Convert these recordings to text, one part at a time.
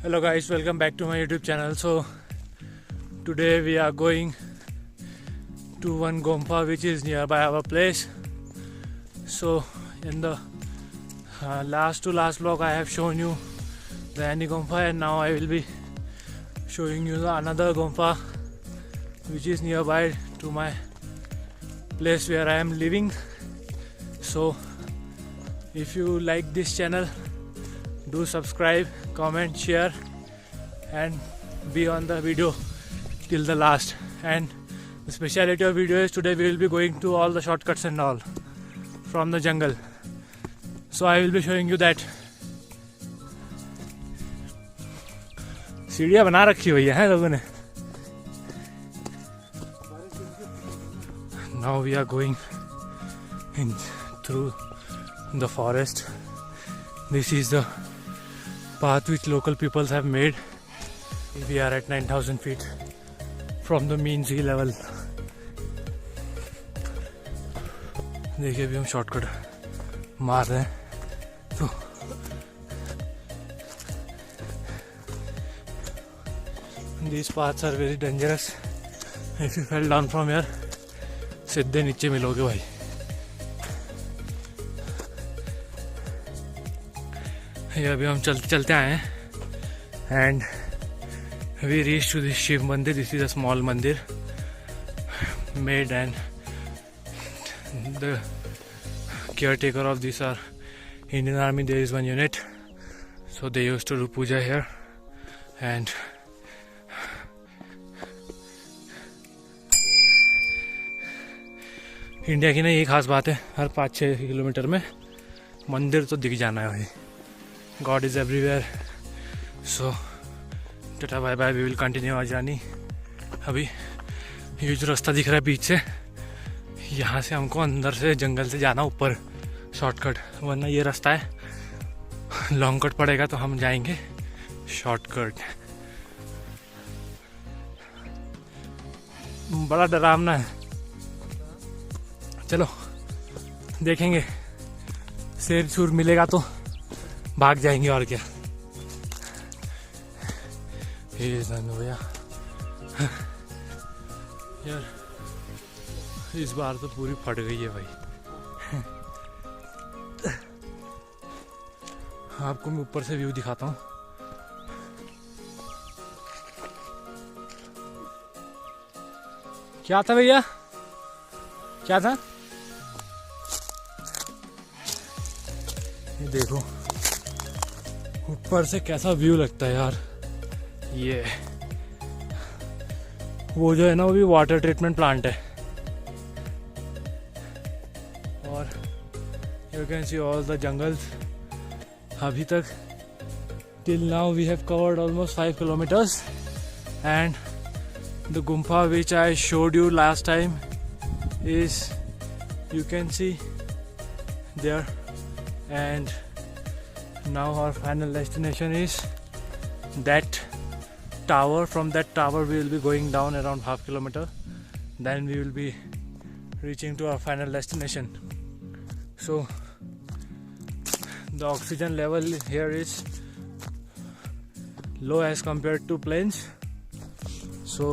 Hello guys, welcome back to my YouTube channel. So today we are going to one Gompa which is nearby our place. So in the last vlog I have shown you the Annie Gompa, and now I will be showing you the another Gompa which is nearby to my place where I am living. So if you like this channel, do subscribe, comment, share and be on the video till the last. And the speciality of video is today we will be going to all the shortcuts and all from the jungle. So I will be showing you that. सीढ़ियाँ बना रखी हुई है लोगों ने. Now we are going through the forest. This is the path which local peoples have made. We are at 9,000 feet from the mean sea level. देखिए अभी हम शॉर्टकट मार रहे हैं. तो these paths are very dangerous. If you fell down from here, सीधे नीचे मिलोगे भाई. ये अभी हम चलते चलते आए हैं. And we reached to this Shiv Mandir. This is a small mandir made, and the caretaker of this are Indian Army. There is one unit, so they used to do puja here. And India की ना ये खास बात है, हर 5-6 kilometre में मंदिर तो दिख जाना है भाई. God is everywhere. So tata bye bye, we will continue our journey. अभी ये जो रास्ता दिख रहा है बीच से, यहाँ से हमको अंदर से जंगल से जाना ऊपर शॉर्टकट, वरना ये रास्ता है लॉन्ग कट पड़ेगा तो हम जाएंगे शॉर्टकट. बड़ा डरावना है. चलो देखेंगे, शेर शूर मिलेगा तो भाग जाएंगे और क्या. भैया यार इस बार तो पूरी फट गई है भाई. आपको मैं ऊपर से व्यू दिखाता हूँ. क्या था भैया, क्या था? ये देखो ऊपर से कैसा व्यू लगता है यार. ये वो जो है ना, वो भी वाटर ट्रीटमेंट प्लांट है. और you can see all the jungles. अभी तक till now we have covered almost 5 kilometres, and the gumpha which I showed you last time is, you can see there. And now our final destination is that tower. From that tower we will be going down around half kilometer, then we will be reaching to our final destination. So the oxygen level here is low as compared to plains, so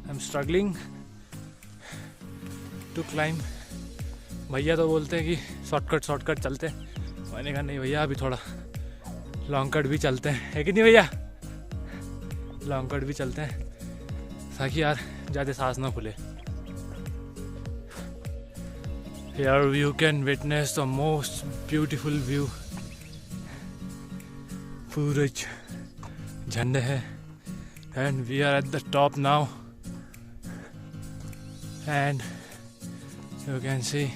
I'm struggling to climb. भैया तो बोलते हैं कि shortcut चलते हैं. मैंने कहा नहीं भैया, अभी थोड़ा लॉन्ग कट भी चलते हैं, है कि नहीं भैया? लॉन्ग कट भी चलते हैं ताकि यार ज़्यादा सांस ना खुले. Here you can witness the most beautiful view. पूरे झंडे हैं, and we are at the top now, and you can see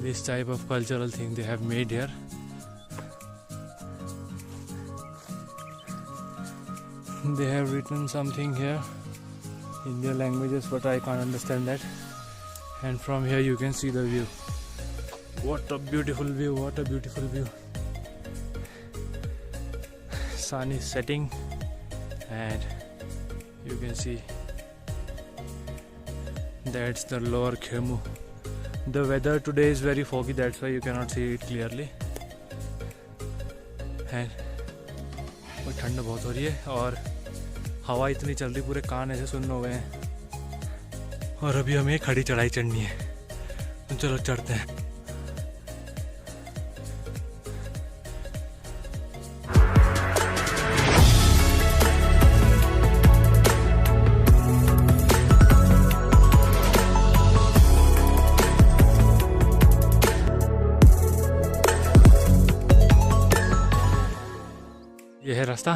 this type of cultural thing they have made here. They have written something here in their languages, but I can't understand that. And from here you can see the view. What a beautiful view, what a beautiful view. Sun is setting and you can see that's the lower Khemu. The weather today is very foggy, that's why you cannot see it clearly. है और ठंड बहुत हो रही है और हवा इतनी चल रही, पूरे कान ऐसे सुन्न हो गए हैं। और अभी हमें खड़ी चढ़ाई चढ़नी है, तो चलो चढ़ते हैं। यह है रास्ता,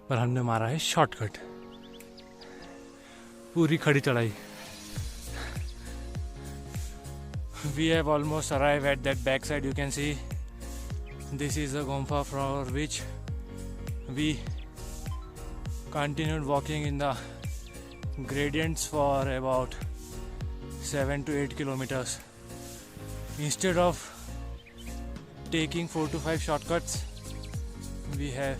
पर हमने मारा है शॉर्टकट, पूरी खड़ी चढ़ाई। We have almost arrived at that backside. You can see this is the Gompa for which we continued walking in the gradients for about 7 to 8 kilometers. Instead of taking 4 to 5 shortcuts, we have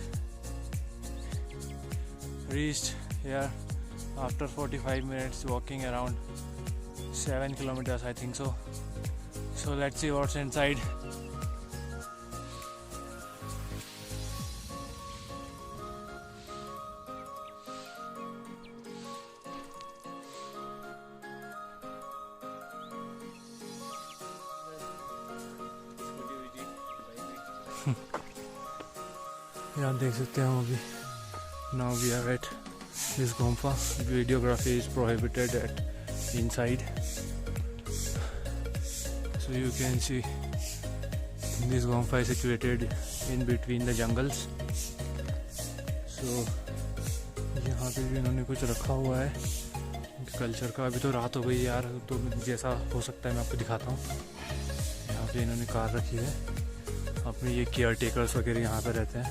reached here after 45 minutes walking around 7 kilometers, I think so. So let's see what's inside. यहाँ देख सकते हैं हम अभी। Now we are at this Gompa. Videography is prohibited at inside. So you can see this Gompa is situated in between the jungles. So यहाँ पे भी इन्होंने कुछ रखा हुआ है कल्चर का। अभी तो रात हो गई यार, तो जैसा हो सकता है मैं आपको दिखाता हूँ। यहाँ पे इन्होंने कार रखी है अपने, ये केयर टेकर्स वगैरह यहाँ पे रहते हैं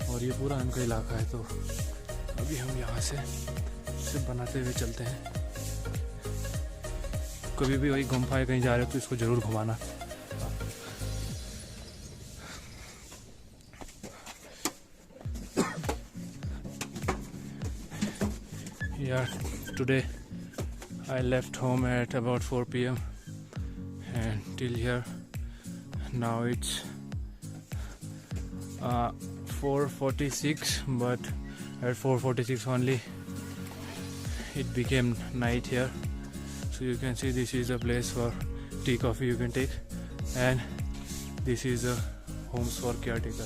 और ये पूरा इनका इलाका है। तो अभी हम यहाँ से सिर्फ बनाते हुए चलते हैं। कभी भी वही गुम्फा कहीं जा रहे हो तो इसको ज़रूर घुमाना। Yeah, today I left home at about 4 PM and till here now it's 4:46, but at 4:46 only it became night here. So you can see this is a place for tea, coffee you can take, and this is a homes for caretaker.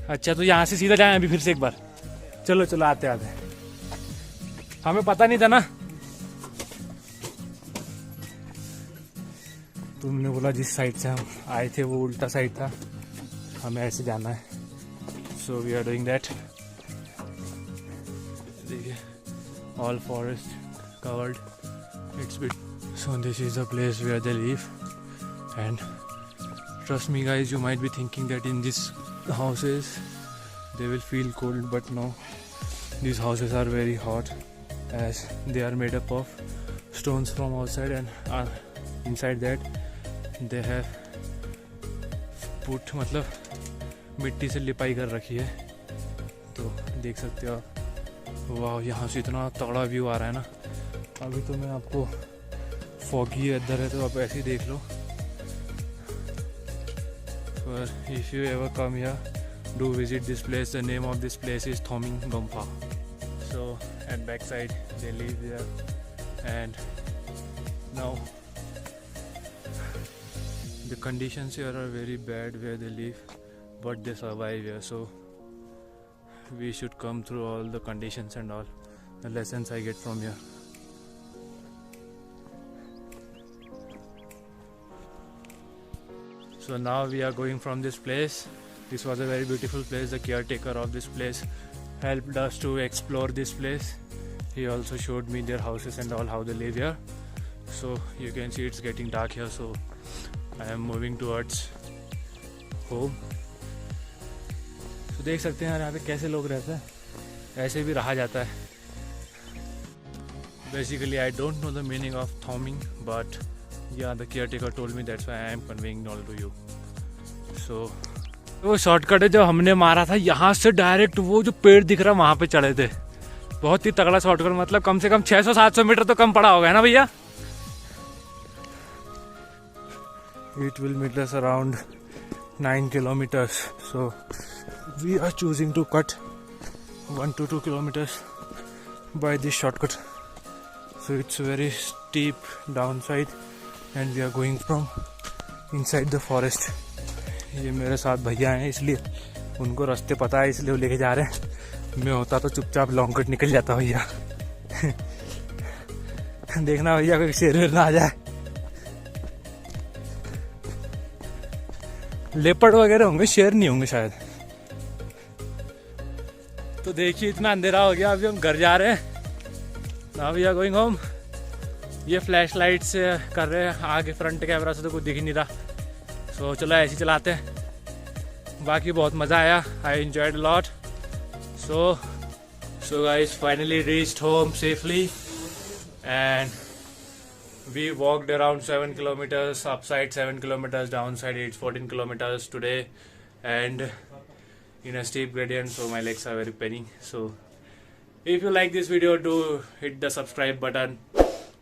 अच्छा, तो यहाँ से सीधा जाए अभी फिर से एक बार। चलो चलो आते आते, हमें पता नहीं था ना। तुमने बोला जिस साइड से हम आए थे वो उल्टा साइड था, हमें ऐसे जाना है। So we are doing that. देखिए all forest covered, it's bit. So this is the place where they live and trust me guys, you might be thinking that in this houses they will feel cold, but no, these houses are very hot as they are made up of stones from outside and inside that they have put, मतलब मिट्टी से लिपाई कर रखी है। तो देख सकते हो आप। वाह, यहाँ से इतना तगड़ा व्यू आ रहा है ना। अभी तो मैं आपको फॉगी इधर है तो आप ऐसे ही देख लो। But if you ever come here, do visit this place. The name of this place is Thoming Gompa. So at backside they live there, and now the conditions here are very bad where they live, but they survive here. So we should come through all the conditions and all the lessons I get from here. So now we are going from this place. This was a very beautiful place. The caretaker of this place helped us to explore this place. He also showed me their houses and all, how they live here. So you can see it's getting dark here, so I am moving towards home. So देख सकते हैं यहाँ पे कैसे लोग रहते हैं, ऐसे भी रहा जाता है। Basically I don't know the meaning of Thoming, but yeah, the caretaker told me, that's why I am conveying all to you. So वो शॉर्टकट है जो हमने मारा था, यहाँ से डायरेक्ट वो जो पेड़ दिख रहा है वहाँ पे चढ़े थे। बहुत ही तगड़ा शॉर्टकट, मतलब कम से कम 600-700 मीटर तो कम पड़ा होगा, है ना भैया? It will meet us around 9 kilometers. So we are choosing to cut 1 to 2 kilometers by this shortcut. So it's very steep downside and we are going from inside the forest. ये मेरे साथ भैया हैं इसलिए उनको रास्ते पता है, इसलिए वो लेके जा रहे हैं. मैं होता तो चुपचाप लॉन्ग कट निकल जाता भैया. देखना भैया कोई शेर वेर ना आ जाए. लेपर्ड वगैरह होंगे, शेर नहीं होंगे शायद. तो देखिए इतना अंधेरा हो गया, अभी हम घर जा रहे हैं. Now we are going home. ये फ्लैश लाइट से कर रहे हैं, आगे फ्रंट कैमरा से तो कुछ दिख ही नहीं रहा. सो चलो ऐसे ही चलाते हैं. बाकी बहुत मज़ा आया. I enjoyed lot. So guys, finally reached home safely and we walked around 7 kilometers, upside 7 kilometers, downside 14 kilometers today, and in a steep gradient, so my legs are very paining. So if you like this video, do hit the subscribe button,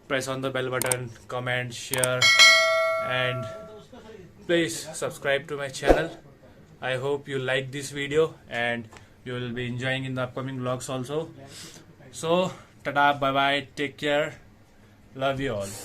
press on the bell button, comment, share, and please subscribe to my channel. I hope you like this video and you will be enjoying in the upcoming vlogs also. So tada, bye bye, take care, love you all.